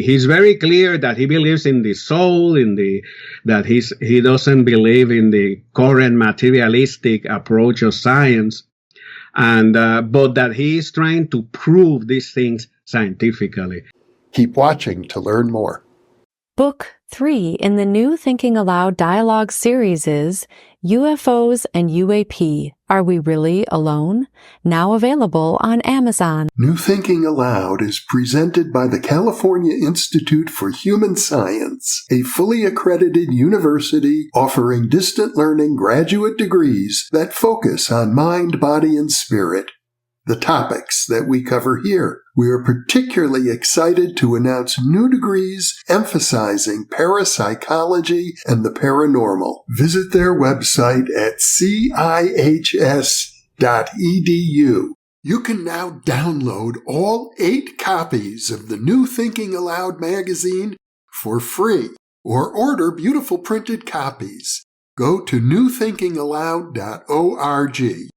He's very clear that he believes in the soul, that he doesn't believe in the current materialistic approach of science, and but that he is trying to prove these things scientifically. Keep watching to learn more. Book 3 in the New Thinking Aloud dialogue series is UFOs and UAP, Are We Really Alone? Now available on Amazon. New Thinking Aloud is presented by the California Institute for Human Science, a fully accredited university offering distant learning graduate degrees that focus on mind, body, and spirit. The topics that we cover here. We are particularly excited to announce new degrees emphasizing parapsychology and the paranormal. Visit their website at cihs.edu. You can now download all 8 copies of the New Thinking Aloud magazine for free, or order beautiful printed copies. Go to newthinkingaloud.org.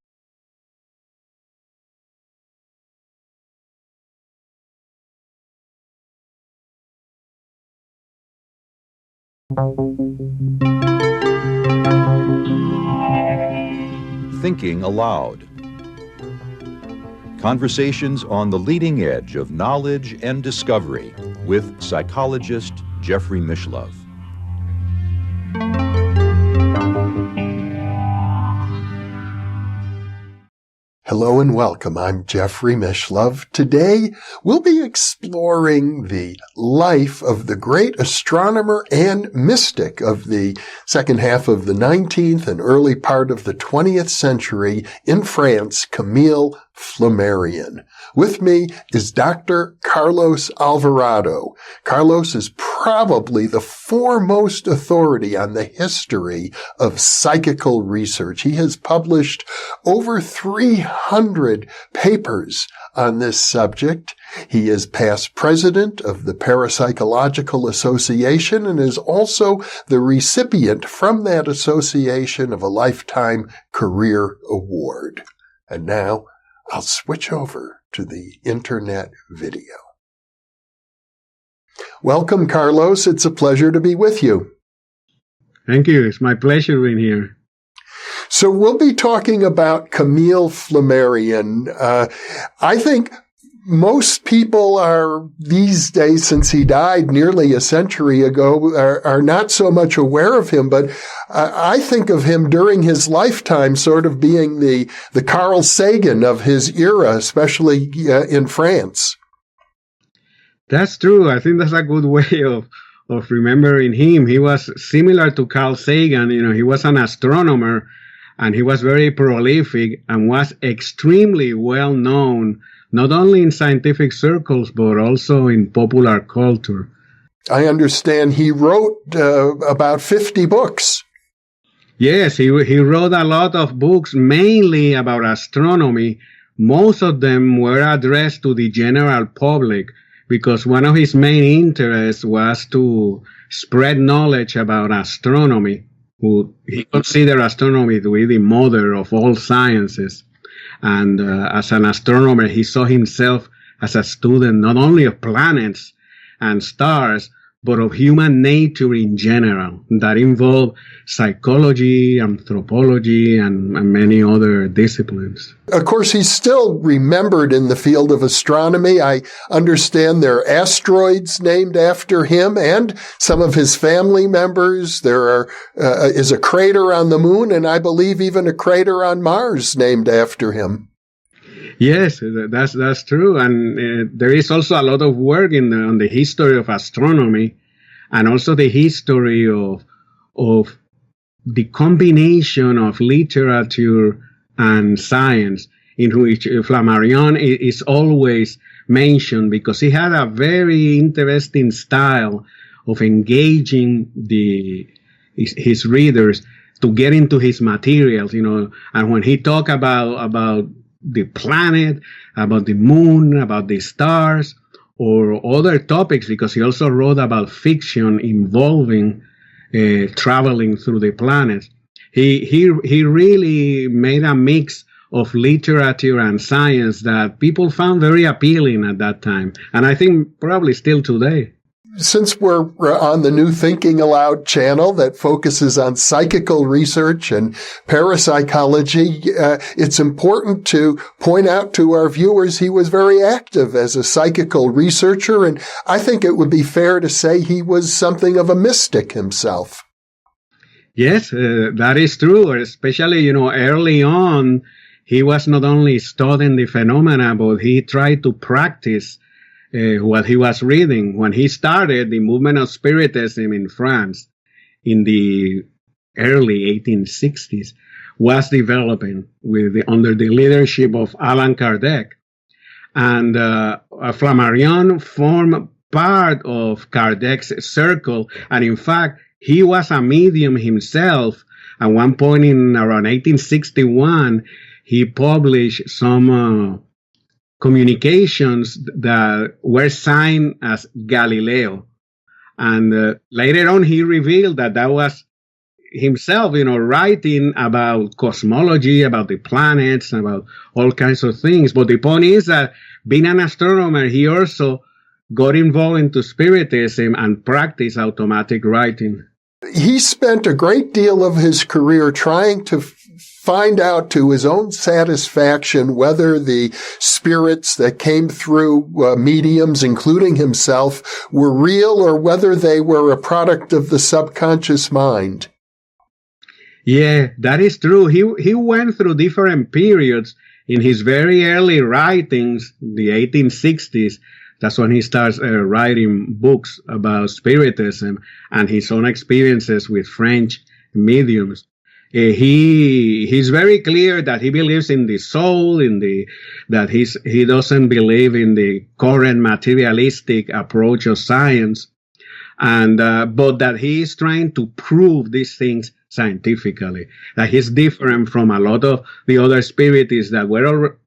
Thinking Aloud. Conversations on the leading edge of knowledge and discovery with psychologist Jeffrey Mishlove. Hello and welcome. I'm Jeffrey Mishlove. Today, we'll be exploring the life of the great astronomer and mystic of the second half of the 19th and early part of the 20th century in France, Camille Flammarion. With me is Dr. Carlos Alvarado. Carlos is probably the foremost authority on the history of psychical research. He has published over 300 papers on this subject. He is past president of the Parapsychological Association and is also the recipient from that association of a Lifetime Career Award. And now, I'll switch over to the internet video. Welcome, Carlos. It's a pleasure to be with you. Thank you. It's my pleasure being here. So we'll be talking about Camille Flammarion. I think most people are these days, since he died nearly a century ago, are not so much aware of him, but I think of him during his lifetime sort of being the Carl Sagan of his era, especially in France. That's true. I think that's a good way of remembering him. He was similar to Carl Sagan. He was an astronomer, and he was very prolific and was extremely well known, not only in scientific circles, but also in popular culture. I understand he wrote about 50 books. Yes, he wrote a lot of books, mainly about astronomy. Most of them were addressed to the general public, because one of his main interests was to spread knowledge about astronomy. He considered astronomy to be the mother of all sciences. And as an astronomer, he saw himself as a student not only of planets and stars, but of human nature in general, that involved psychology, anthropology, and many other disciplines. Of course, he's still remembered in the field of astronomy. I understand there are asteroids named after him and some of his family members. There is a crater on the moon, and I believe even a crater on Mars named after him. Yes, that's true. And there is also a lot of work on the history of astronomy, and also the history of the combination of literature and science, in which Flammarion is always mentioned, because he had a very interesting style of engaging his readers to get into his materials, and when he talked about the planet, about the moon, about the stars, or other topics, because he also wrote about fiction involving traveling through the planets. He really made a mix of literature and science that people found very appealing at that time, and I think probably still today. since we're on the New Thinking Aloud channel that focuses on psychical research and parapsychology, it's important to point out to our viewers he was very active as a psychical researcher, and I think it would be fair to say he was something of a mystic himself. Yes, that is true, especially, early on, he was not only studying the phenomena, but he tried to practice what he was reading. When he started the movement of spiritism in France in the early 1860s, was developing under the leadership of Allan Kardec. And Flammarion formed part of Kardec's circle, and in fact, he was a medium himself. At one point in around 1861, he published some communications that were signed as Galileo. And later on, he revealed that was himself, writing about cosmology, about the planets, about all kinds of things. But the point is that being an astronomer, he also got involved into spiritism and practiced automatic writing. He spent a great deal of his career trying to find out to his own satisfaction whether the spirits that came through mediums, including himself, were real or whether they were a product of the subconscious mind. Yeah, that is true. He went through different periods in his very early writings, the 1860s. That's when he starts writing books about spiritism and his own experiences with French mediums. He's very clear that he believes in the soul, that he doesn't believe in the current materialistic approach of science, and but that he is trying to prove these things scientifically. That he's different from a lot of the other spiritists that were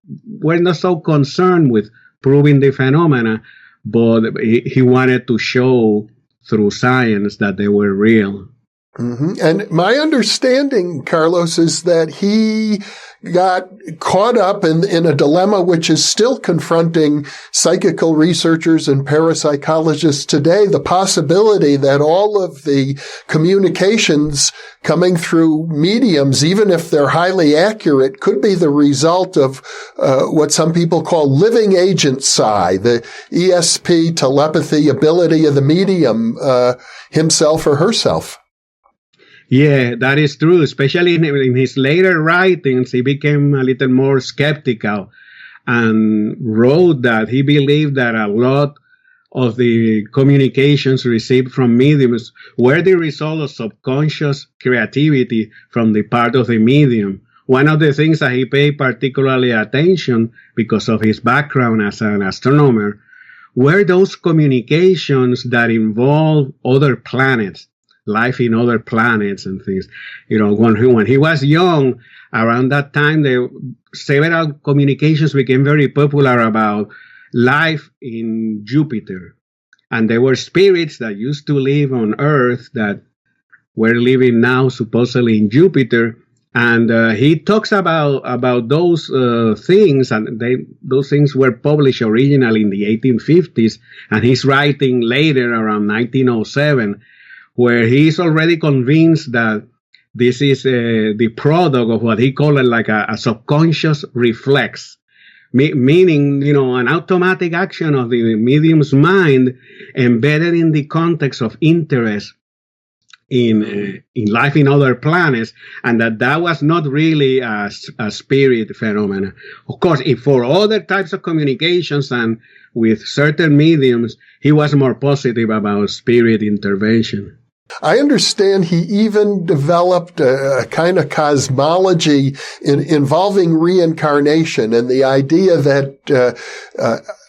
not so concerned with proving the phenomena, but he wanted to show through science that they were real. Mm-hmm. And my understanding, Carlos, is that he got caught up in a dilemma which is still confronting psychical researchers and parapsychologists today, the possibility that all of the communications coming through mediums, even if they're highly accurate, could be the result of what some people call living agent psi, the ESP telepathy ability of the medium himself or herself. Yeah, that is true. Especially in his later writings, he became a little more skeptical and wrote that he believed that a lot of the communications received from mediums were the result of subconscious creativity from the part of the medium. One of the things that he paid particularly attention, because of his background as an astronomer, were those communications that involve other planets, life in other planets and things. When he was young, around that time, several communications became very popular about life in Jupiter. And there were spirits that used to live on Earth that were living now supposedly in Jupiter. And he talks about those things, and those things were published originally in the 1850s. And he's writing later, around 1907, where he's already convinced that this is the product of what he called like a subconscious reflex, meaning, an automatic action of the medium's mind embedded in the context of interest in life in other planets, and that was not really a spirit phenomenon. Of course, if for other types of communications and with certain mediums, he was more positive about spirit intervention. I understand he even developed a kind of cosmology involving reincarnation and the idea that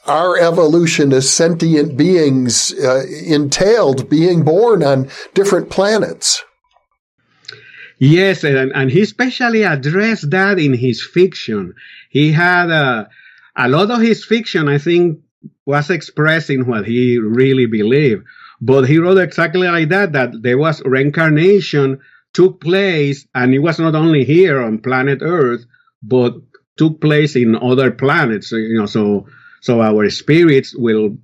our evolution as sentient beings entailed being born on different planets. Yes, and he especially addressed that in his fiction. He had a lot of his fiction, I think, was expressing what he really believed. But he wrote exactly like that there was reincarnation took place, and it was not only here on planet Earth, but took place in other planets. So our spirits will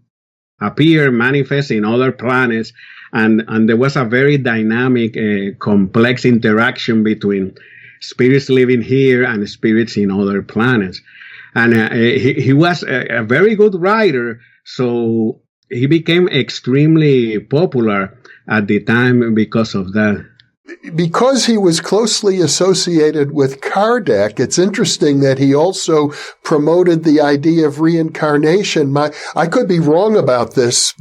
appear, manifest in other planets. And there was a very dynamic, complex interaction between spirits living here and spirits in other planets. And he was a very good writer, so he became extremely popular at the time because of that. Because he was closely associated with Kardec, it's interesting that he also promoted the idea of reincarnation. I could be wrong about this.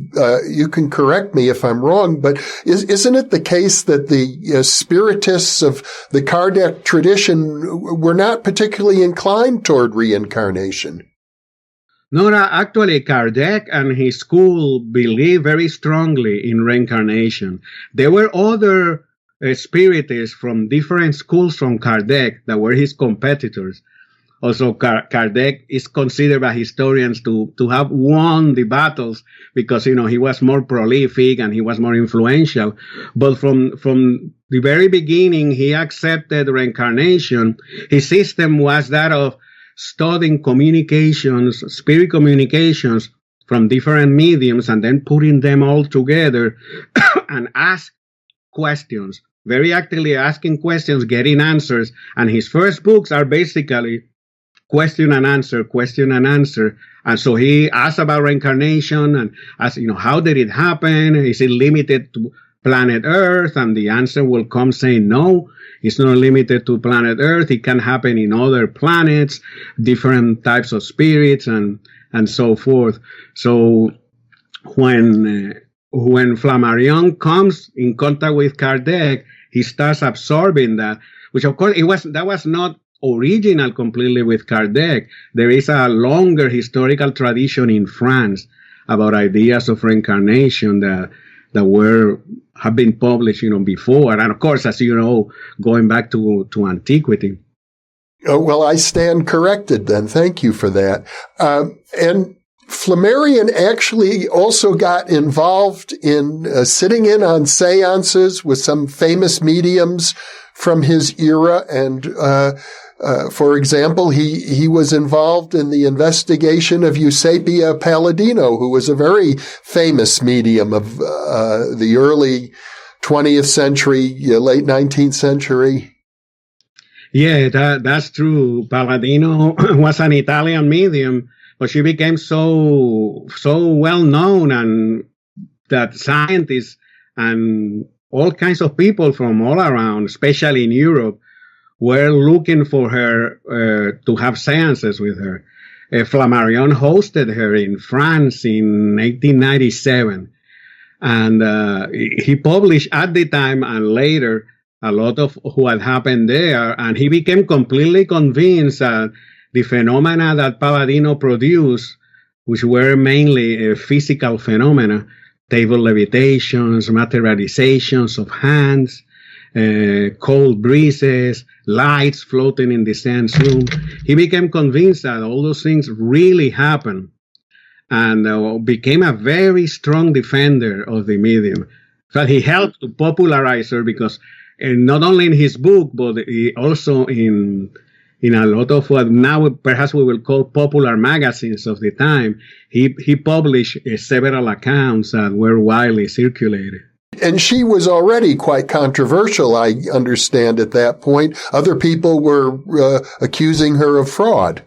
You can correct me if I'm wrong, but isn't it the case that the spiritists of the Kardec tradition were not particularly inclined toward reincarnation? No, actually, Kardec and his school believed very strongly in reincarnation. There were other spiritists from different schools from Kardec that were his competitors. Also, Kardec is considered by historians to have won the battles because, he was more prolific and he was more influential. But from the very beginning, he accepted reincarnation. His system was that of studying communications, spirit communications from different mediums and then putting them all together and ask questions. Very actively asking questions, getting answers. And his first books are basically question and answer. And so he asked about reincarnation and asked, how did it happen? Is it limited to planet Earth? And the answer will come saying, no, it's not limited to planet Earth. It can happen in other planets, different types of spirits and so forth. So when Flammarion comes in contact with Kardec, he starts absorbing that, which of course that was not original completely with Kardec. There is a longer historical tradition in France about ideas of reincarnation that have been published, before. And of course, as you know, going back to antiquity. Well, I stand corrected then. Thank you for that. And Flammarion actually also got involved in sitting in on seances with some famous mediums from his era. And, for example, he was involved in the investigation of Eusapia Paladino, who was a very famous medium of the early 20th century, late 19th century. Yeah, that's true. Paladino was an Italian medium, but she became so well known, and that scientists and all kinds of people from all around, especially in Europe, were looking for her to have seances with her. Flammarion hosted her in France in 1897, and he published at the time and later a lot of what happened there, and he became completely convinced that the phenomena that Paladino produced, which were mainly physical phenomena, table levitations, materializations of hands, cold breezes, lights floating in the seance room. He became convinced that all those things really happened, and became a very strong defender of the medium. So he helped to popularize her because not only in his book, but also in a lot of what now perhaps we will call popular magazines of the time. He published several accounts that were widely circulated. And she was already quite controversial, I understand, at that point. Other people were accusing her of fraud.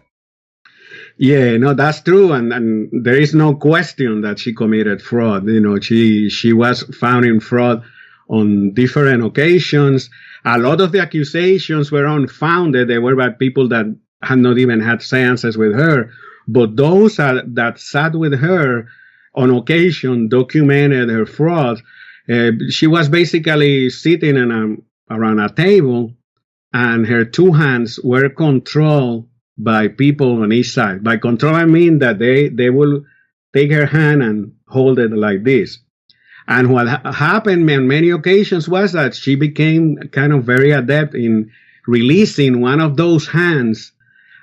Yeah, no, that's true. And there is no question that she committed fraud. She was found in fraud on different occasions. A lot of the accusations were unfounded. They were by people that had not even had seances with her. But those that sat with her on occasion documented her fraud. She was basically sitting around a table, and her two hands were controlled by people on each side. By control, I mean that they will take her hand and hold it like this. And what happened on many occasions was that she became kind of very adept in releasing one of those hands.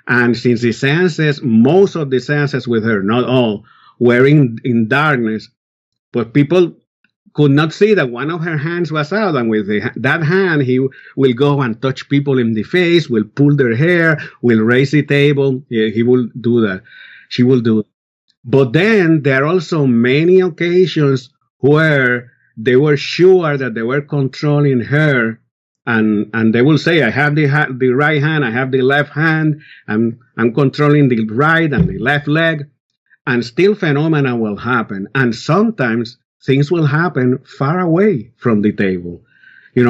And since the seances, most of the seances with her, not all, were in darkness, but people could not see that one of her hands was out. And with that hand, he will go and touch people in the face, will pull their hair, will raise the table. Yeah, he will do that. She will do it. But then there are also many occasions where they were sure that they were controlling her, and they will say, I have the right hand, I have the left hand, I'm controlling the right and the left leg, and still phenomena will happen. And sometimes things will happen far away from the table,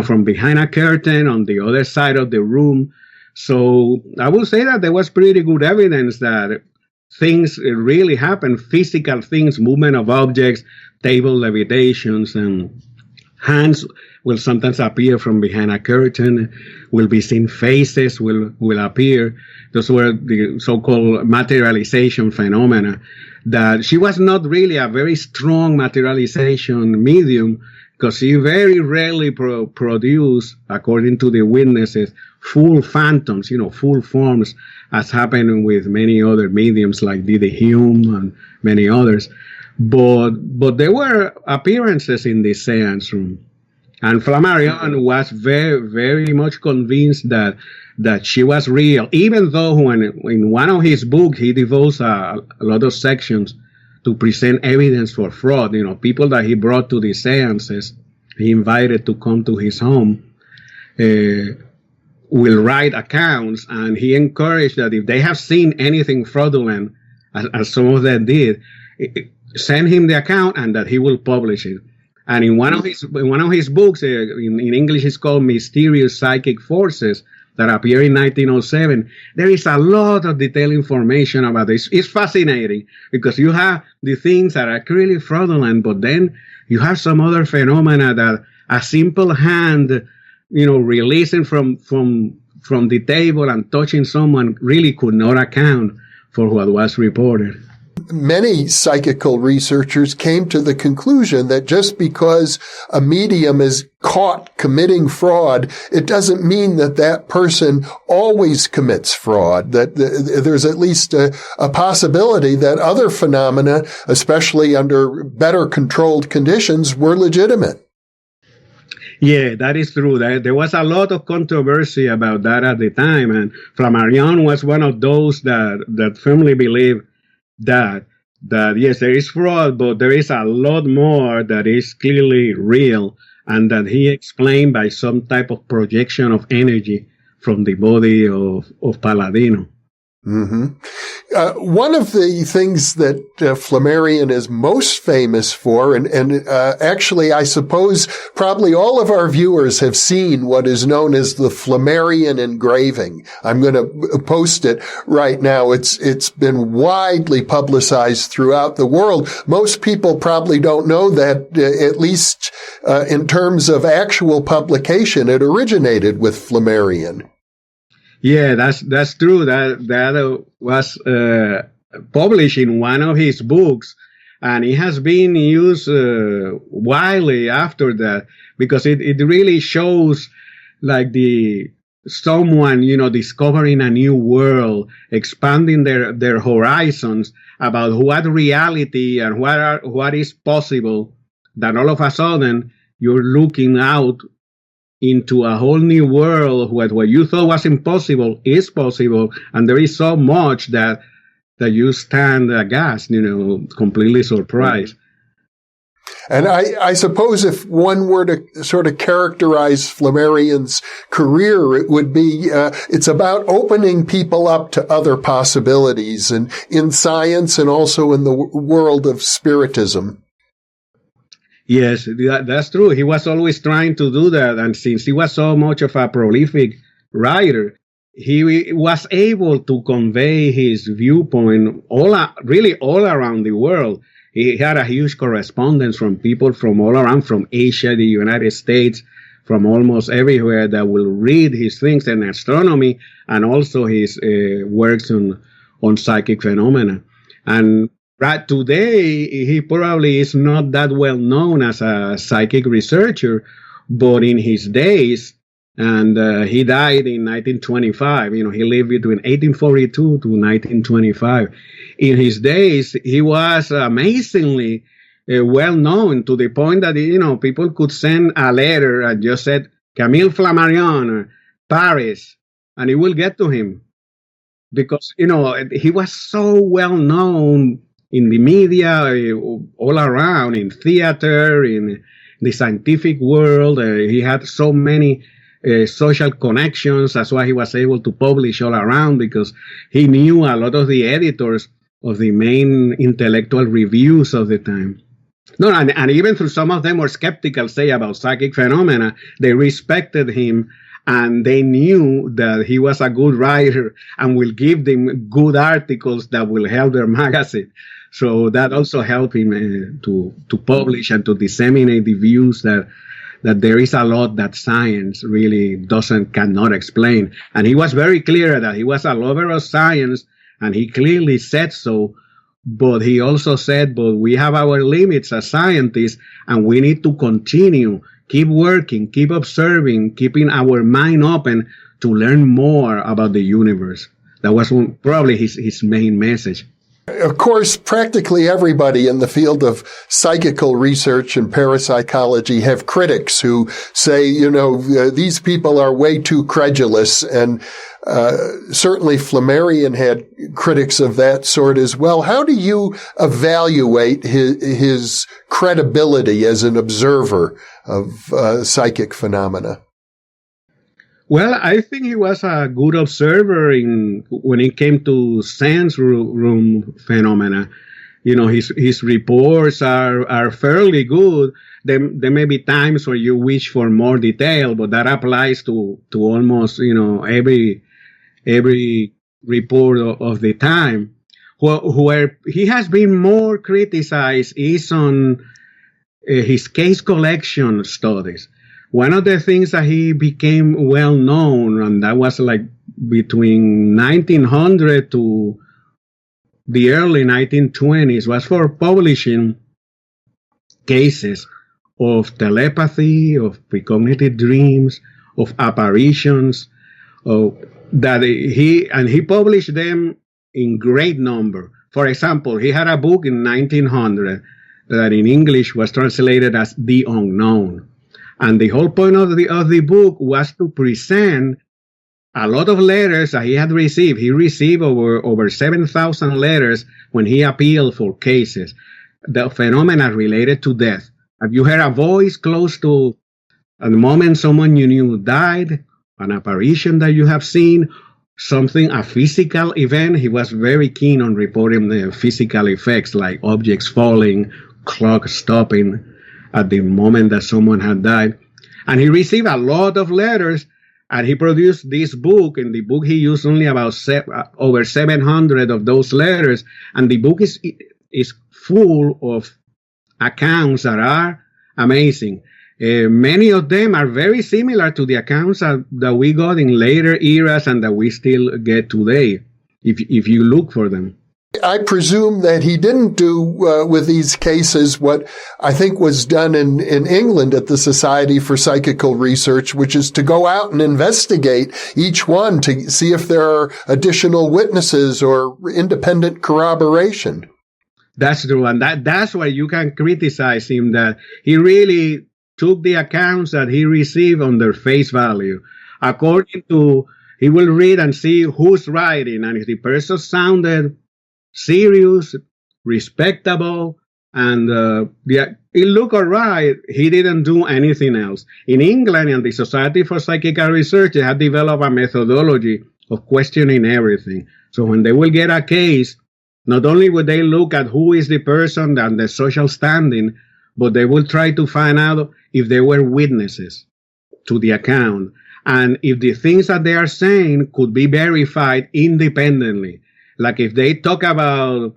from behind a curtain on the other side of the room. So I would say that there was pretty good evidence that things really happen, physical things, movement of objects, table levitations, and hands will sometimes appear from behind a curtain, will be seen faces will appear. Those were the so-called materialization phenomena. That she was not really a very strong materialization medium, because she very rarely produced, according to the witnesses, full phantoms, full forms, as happened with many other mediums like Didi Hume and many others. But there were appearances in the seance room. And Flammarion was very, very much convinced that she was real, even though in one of his books he devotes a lot of sections to present evidence for fraud. People that he brought to the seances, he invited to come to his home, will write accounts, and he encouraged that if they have seen anything fraudulent, as some of them did, send him the account and that he will publish it. And in one of his books, in English, it's called Mysterious Psychic Forces, that appeared in 1907. There is a lot of detailed information about this. It's fascinating because you have the things that are really fraudulent, but then you have some other phenomena that a simple hand, releasing from the table and touching someone really could not account for what was reported. Many psychical researchers came to the conclusion that just because a medium is caught committing fraud, it doesn't mean that that person always commits fraud, that there's at least a possibility that other phenomena, especially under better controlled conditions, were legitimate. Yeah, that is true. There was a lot of controversy about that at the time, and Flammarion was one of those that firmly believed that yes, there is fraud, but there is a lot more that is clearly real, and that he explained by some type of projection of energy from the body of Paladino. Mm-hmm. One of the things that Flammarion is most famous for, and actually I suppose probably all of our viewers have seen what is known as the Flammarion Engraving. I'm going to post it right now. It's been widely publicized throughout the world. Most people probably don't know that, at least in terms of actual publication, it originated with Flammarion. Yeah, that's true. That was published in one of his books, and it has been used widely after that, because it really shows like someone discovering a new world, expanding their horizons about what reality and what is possible. That all of a sudden you're looking out into a whole new world where what you thought was impossible is possible, and there is so much that you stand aghast, completely surprised. And I suppose if one were to sort of characterize Flammarion's career, it would be, it's about opening people up to other possibilities, and in science and also in the world of spiritism. Yes, that's true. He was always trying to do that. And since he was so much of a prolific writer, he was able to convey his viewpoint really all around the world. He had a huge correspondence from people from all around, from Asia, the United States, from almost everywhere, that will read his things in astronomy and also his works on psychic phenomena. And right today, he probably is not that well known as a psychic researcher, but in his days, and he died in 1925. He lived between 1842 to 1925. In his days, he was amazingly well known, to the point that, people could send a letter and just said, Camille Flammarion, Paris, and it will get to him. Because, he was so well known in the media, all around, in theater, in the scientific world. He had so many social connections. That's why he was able to publish all around, because he knew a lot of the editors of the main intellectual reviews of the time. No, and even though some of them were skeptical, say, about psychic phenomena, they respected him, and they knew that he was a good writer and will give them good articles that will help their magazine. So that also helped him to publish and to disseminate the views that there is a lot that science really cannot explain. And he was very clear that he was a lover of science, and he clearly said so. But he also said, but we have our limits as scientists, and we need to continue, keep working, keep observing, keeping our mind open to learn more about the universe. That was probably his main message. Of course, practically everybody in the field of psychical research and parapsychology have critics who say, these people are way too credulous. And certainly Flammarion had critics of that sort as well. How do you evaluate his credibility as an observer of psychic phenomena? Well, I think he was a good observer when it came to sense room phenomena. His reports are fairly good. There may be times where you wish for more detail, but that applies to almost every report of the time. Where he has been more criticized is on his case collection studies. One of the things that he became well known, and that was like between 1900 to the early 1920s, was for publishing cases of telepathy, of precognitive dreams, of apparitions, that he published them in great number. For example, he had a book in 1900 that in English was translated as The Unknown. And the whole point of the book was to present a lot of letters that he had received. He received over 7,000 letters when he appealed for cases, the phenomena related to death. Have you heard a voice close to the moment someone you knew died, an apparition that you have seen, a physical event? He was very keen on reporting the physical effects, like objects falling, clock stopping at the moment that someone had died. And he received a lot of letters, and he produced this book. In the book, he used only about over 700 of those letters, and the book is full of accounts that are amazing. Many of them are very similar to the accounts that we got in later eras and that we still get today, if you look for them. I presume that he didn't do with these cases what I think was done in England at the Society for Psychical Research, which is to go out and investigate each one to see if there are additional witnesses or independent corroboration. That's true, and that's why you can criticize him, that he really took the accounts that he received on their face value. According to, he will read and see who's writing, and if the person sounded serious, respectable, and it looked all right, he didn't do anything else. In England, and the Society for Psychical Research, they had developed a methodology of questioning everything. So when they will get a case, not only would they look at who is the person and the social standing, but they will try to find out if there were witnesses to the account, and if the things that they are saying could be verified independently. Like if they talk about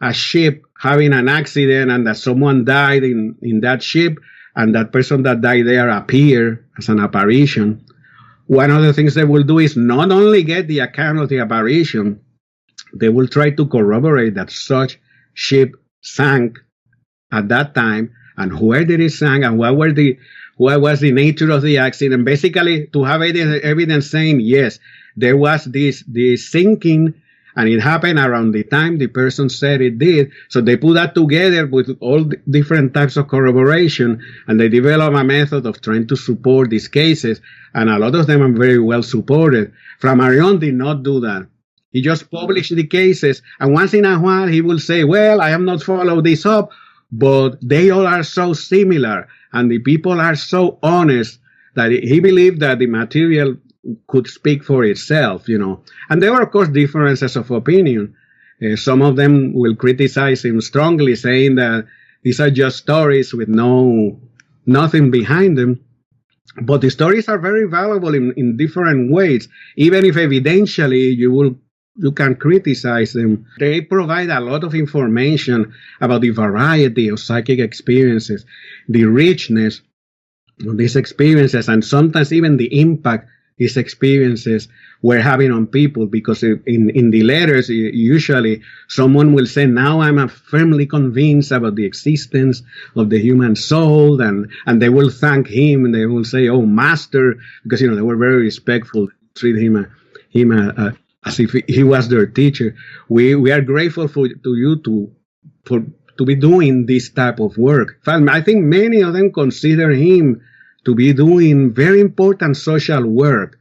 a ship having an accident and that someone died in that ship, and that person that died there appeared as an apparition, one of the things they will do is not only get the account of the apparition, they will try to corroborate that such ship sank at that time, and where did it sink, and what was the nature of the accident. Basically, to have evidence saying, yes, there was this sinking, and it happened around the time the person said it did. So they put that together with all the different types of corroboration, and they develop a method of trying to support these cases, and a lot of them are very well supported. Flammarion did not do that. He just published the cases, and once in a while he will say, well, I have not followed this up, but they all are so similar, and the people are so honest that he believed that the material could speak for itself, And there were, of course, differences of opinion. Some of them will criticize him strongly, saying that these are just stories with nothing behind them. But the stories are very valuable in different ways. Even if evidentially you can criticize them, they provide a lot of information about the variety of psychic experiences, the richness of these experiences, and sometimes even the impact these experiences were having on people. Because in the letters, usually someone will say, now I'm firmly convinced about the existence of the human soul, and they will thank him, and they will say, oh, master, because, they were very respectful, treat him as if he was their teacher. We are grateful to you to be doing this type of work. In fact, I think many of them consider him to be doing very important social work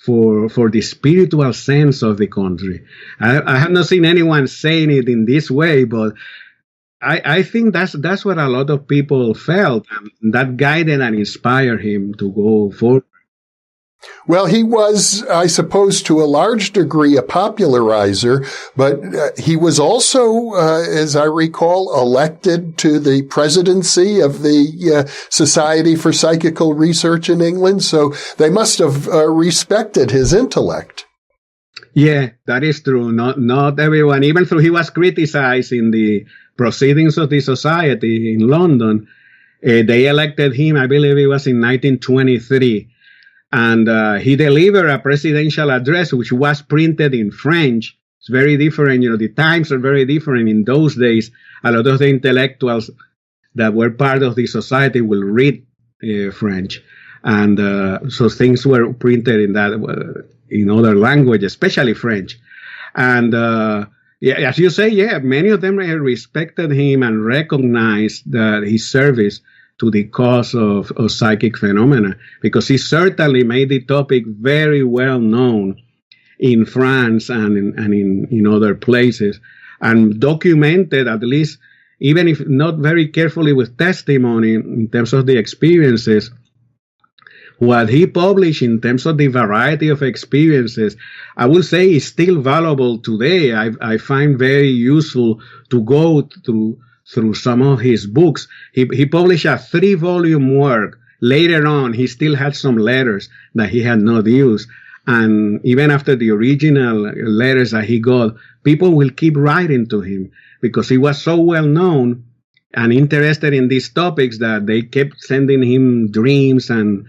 for the spiritual sense of the country. I have not seen anyone saying it in this way, but I think that's what a lot of people felt, and that guided and inspired him to go forward. Well, he was, I suppose, to a large degree, a popularizer, but he was also, as I recall, elected to the presidency of the Society for Psychical Research in England. So they must have respected his intellect. Yeah, that is true. Not everyone, even though he was criticized in the proceedings of the society in London, they elected him, I believe it was in 1923. And he delivered a presidential address, which was printed in French. It's very different. The times are very different. In those days, a lot of the intellectuals that were part of the society will read French. And so things were printed in other languages, especially French. And as you say, many of them respected him and recognized that his service to the cause of psychic phenomena, because he certainly made the topic very well known in France and in other places, and documented, at least, even if not very carefully with testimony in terms of the experiences. What he published in terms of the variety of experiences, I will say, is still valuable today. I find very useful to go through some of his books. He published a 3-volume work. Later on, he still had some letters that he had not used. And even after the original letters that he got, people will keep writing to him because he was so well known and interested in these topics that they kept sending him dreams and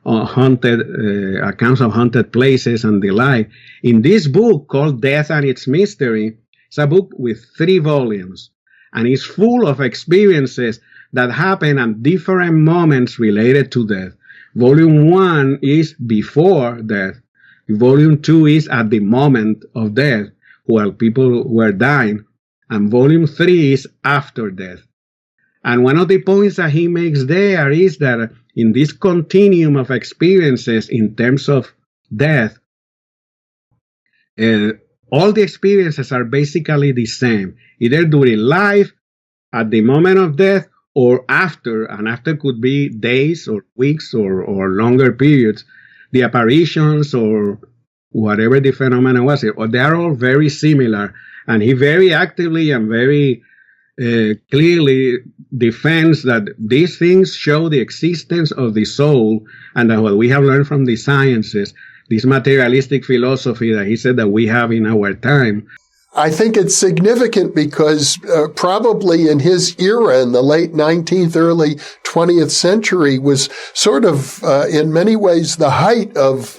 haunted accounts of haunted places and the like. In this book called Death and Its Mystery, it's a book with 3 volumes. And it's full of experiences that happen at different moments related to death. Volume 1 is before death. Volume 2 is at the moment of death, while people were dying. And Volume 3 is after death. And one of the points that he makes there is that in this continuum of experiences in terms of death, all the experiences are basically the same, either during life, at the moment of death, or after, and after could be days or weeks or longer periods. The apparitions or whatever the phenomenon was, they are all very similar. And he very actively and very clearly defends that these things show the existence of the soul, and that what we have learned from the sciences, this materialistic philosophy that he said that we have in our time. I think it's significant because probably in his era, in the late 19th, early 20th century, was sort of, in many ways, the height of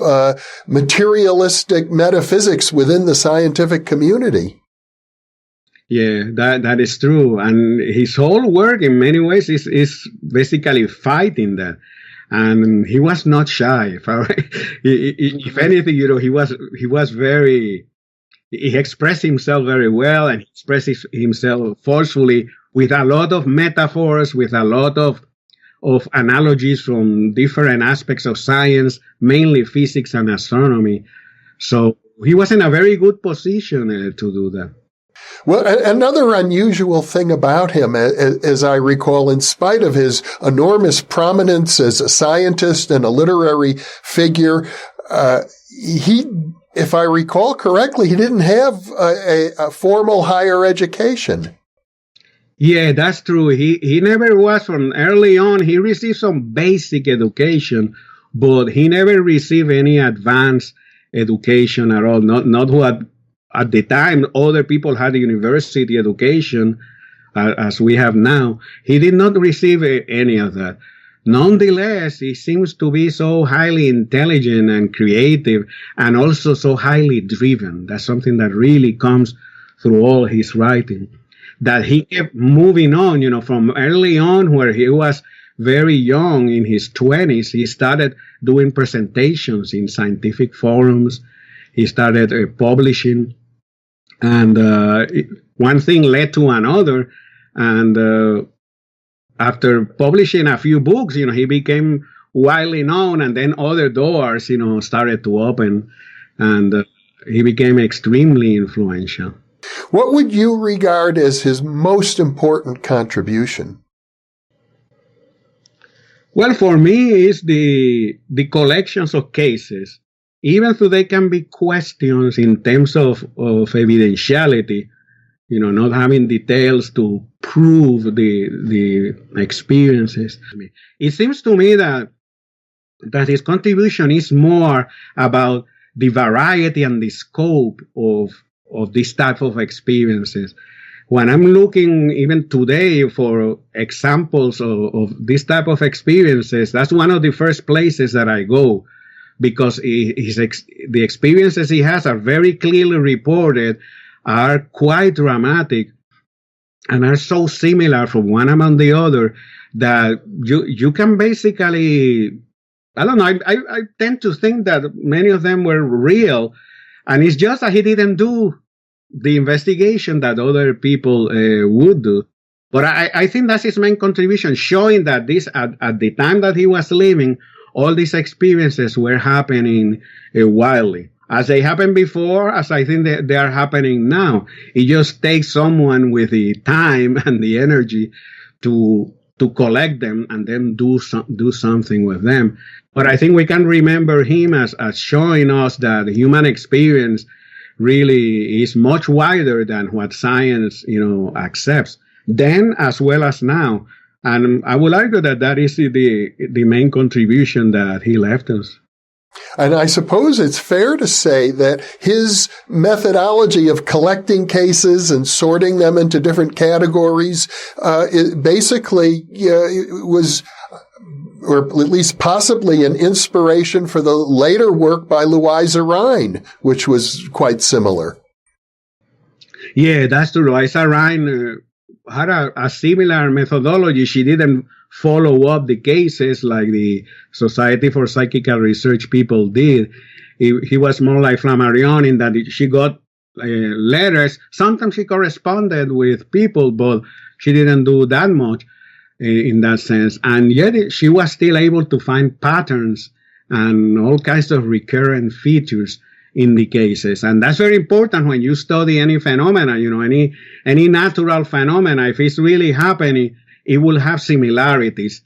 materialistic metaphysics within the scientific community. Yeah, that is true. And his whole work, in many ways, is basically fighting that. And he was not shy. If anything, he was very... He expressed himself very well, and he expresses himself forcefully with a lot of metaphors, with a lot of analogies from different aspects of science, mainly physics and astronomy. So he was in a very good position to do that. Well, another unusual thing about him, as I recall, in spite of his enormous prominence as a scientist and a literary figure, if I recall correctly, he didn't have a formal higher education. Yeah, that's true. He never was from early on. He received some basic education, but he never received any advanced education at all. Not what at the time other people had university education as we have now. He did not receive any of that. Nonetheless, he seems to be so highly intelligent and creative, and also so highly driven. That's something that really comes through all his writing. That he kept moving on, from early on, where he was very young, in his 20s, he started doing presentations in scientific forums. He started publishing, and one thing led to another. And after publishing a few books, he became widely known, and then other doors, started to open, and he became extremely influential. What would you regard as his most important contribution? Well, for me, it's the collections of cases. Even though they can be questions in terms of evidentiality, not having details to prove the experiences. It seems to me that his contribution is more about the variety and the scope of this type of experiences. When I'm looking even today for examples of this type of experiences, that's one of the first places that I go, because the experiences he has are very clearly reported, are quite dramatic, and are so similar from one among the other that you can basically, I don't know, I tend to think that many of them were real, and it's just that he didn't do the investigation that other people would do. But I think that's his main contribution, showing that this at the time that he was living, all these experiences were happening wildly. As they happened before, as I think they are happening now. It just takes someone with the time and the energy to collect them and then do something with them. But I think we can remember him as showing us that the human experience really is much wider than what science, accepts, then as well as now. And I would argue that is the main contribution that he left us. And I suppose it's fair to say that his methodology of collecting cases and sorting them into different categories basically was, or at least possibly, an inspiration for the later work by Louisa Rhine, which was quite similar. Yeah, that's true. Louisa Rhine had a similar methodology. She didn't follow up the cases like the Society for Psychical Research people did. He was more like Flammarion in that she got letters. Sometimes she corresponded with people, but she didn't do that much in that sense. And yet she was still able to find patterns and all kinds of recurrent features in the cases. And that's very important when you study any phenomena, any natural phenomena. If it's really happening, it will have similarities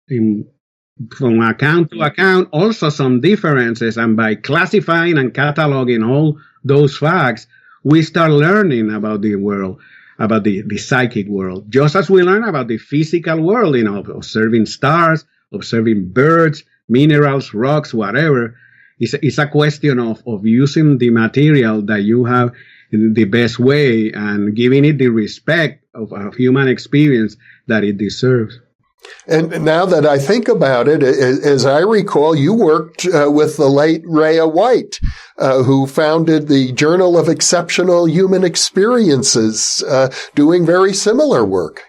from account to account, also some differences. And by classifying and cataloging all those facts, we start learning about the world, about the psychic world, just as we learn about the physical world, observing stars, observing birds, minerals, rocks, whatever. It's a question of using the material that you have in the best way and giving it the respect of human experience that it deserves. And now that I think about it, as I recall, you worked with the late Rhea White, who founded the Journal of Exceptional Human Experiences, doing very similar work.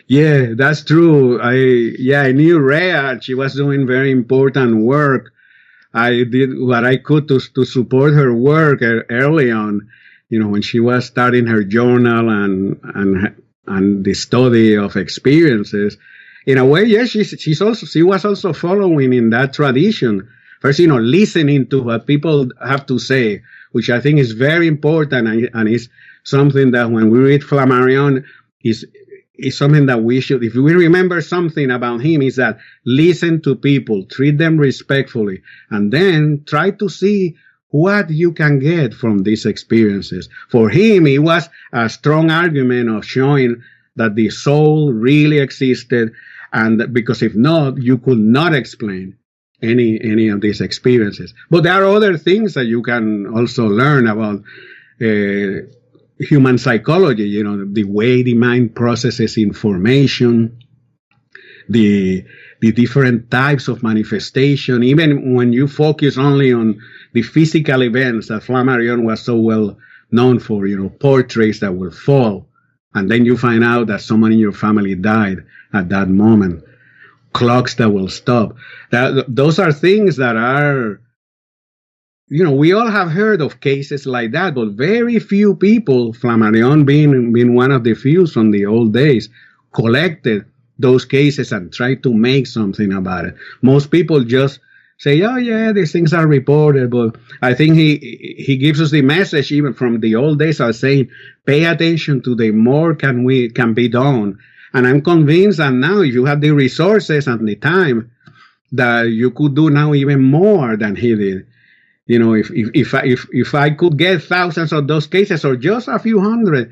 Yeah, that's true. I knew Rhea. She was doing very important work. I did what I could to support her work early on, when she was starting her journal and the study of experiences. In a way, yes, she was also following in that tradition. first, listening to what people have to say, which I think is very important, and is something that when we read Flammarion is something that we should, if we remember something about him, is that listen to people, treat them respectfully, and then try to see what you can get from these experiences. For him, it was a strong argument of showing that the soul really existed, and because if not, you could not explain any of these experiences. But there are other things that you can also learn about human psychology, the way the mind processes information, the different types of manifestation, even when you focus only on the physical events that Flammarion was so well known for, portraits that will fall, and then you find out that someone in your family died at that moment, clocks that will stop. Those are things that are, we all have heard of cases like that, but very few people, Flammarion being one of the few from the old days, collected those cases and tried to make something about it. Most people just say, oh yeah, these things are reported, but I think he gives us the message even from the old days of saying, pay attention to the more can be done. And I'm convinced that now if you have the resources and the time, that you could do now even more than he did. If I could get thousands of those cases or just a few hundred,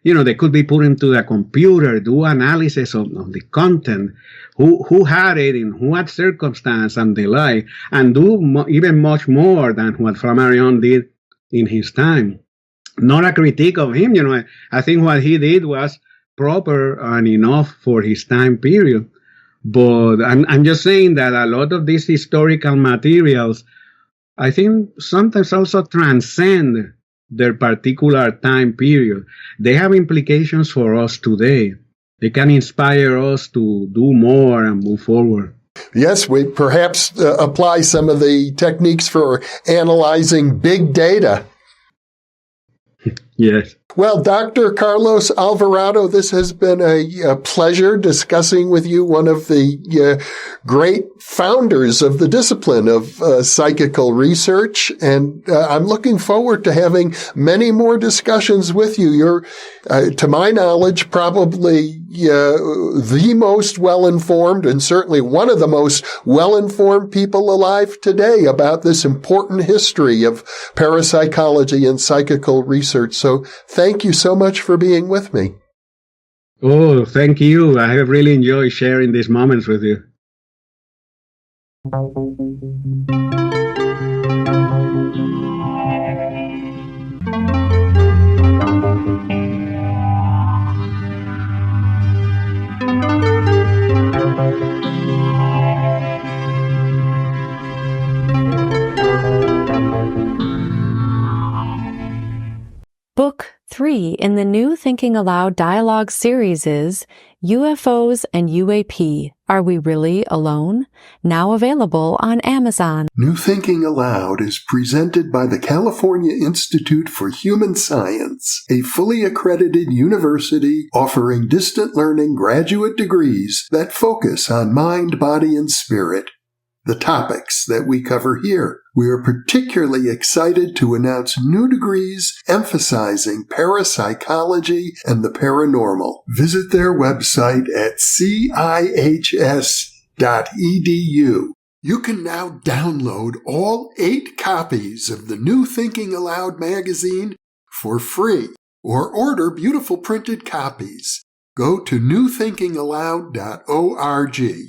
they could be put into the computer, do analysis of the content, who had it, in what circumstance and the like, and do even much more than what Flammarion did in his time. Not a critique of him, I think what he did was proper and enough for his time period. But I'm just saying that a lot of these historical materials, I think, sometimes also transcend their particular time period. They have implications for us today. They can inspire us to do more and move forward. Yes, we perhaps apply some of the techniques for analyzing big data. Yes. Well, Dr. Carlos Alvarado, this has been a pleasure discussing with you one of the great founders of the discipline of psychical research. And I'm looking forward to having many more discussions with you. You're, to my knowledge, probably the most well-informed and certainly one of the most well-informed people alive today about this important history of parapsychology and psychical research. So thank you so much for being with me. Oh, thank you. I have really enjoyed sharing these moments with you. Book 3 in the new Thinking Aloud dialogue series is UFOs and UAP. Are We Really Alone? Now available on Amazon. New Thinking Aloud is presented by the California Institute for Human Science, a fully accredited university offering distant learning graduate degrees that focus on mind, body, and spirit. The topics that we cover here. We are particularly excited to announce new degrees emphasizing parapsychology and the paranormal. Visit their website at cihs.edu. You can now download all 8 copies of the New Thinking Aloud magazine for free, or order beautiful printed copies. Go to newthinkingaloud.org.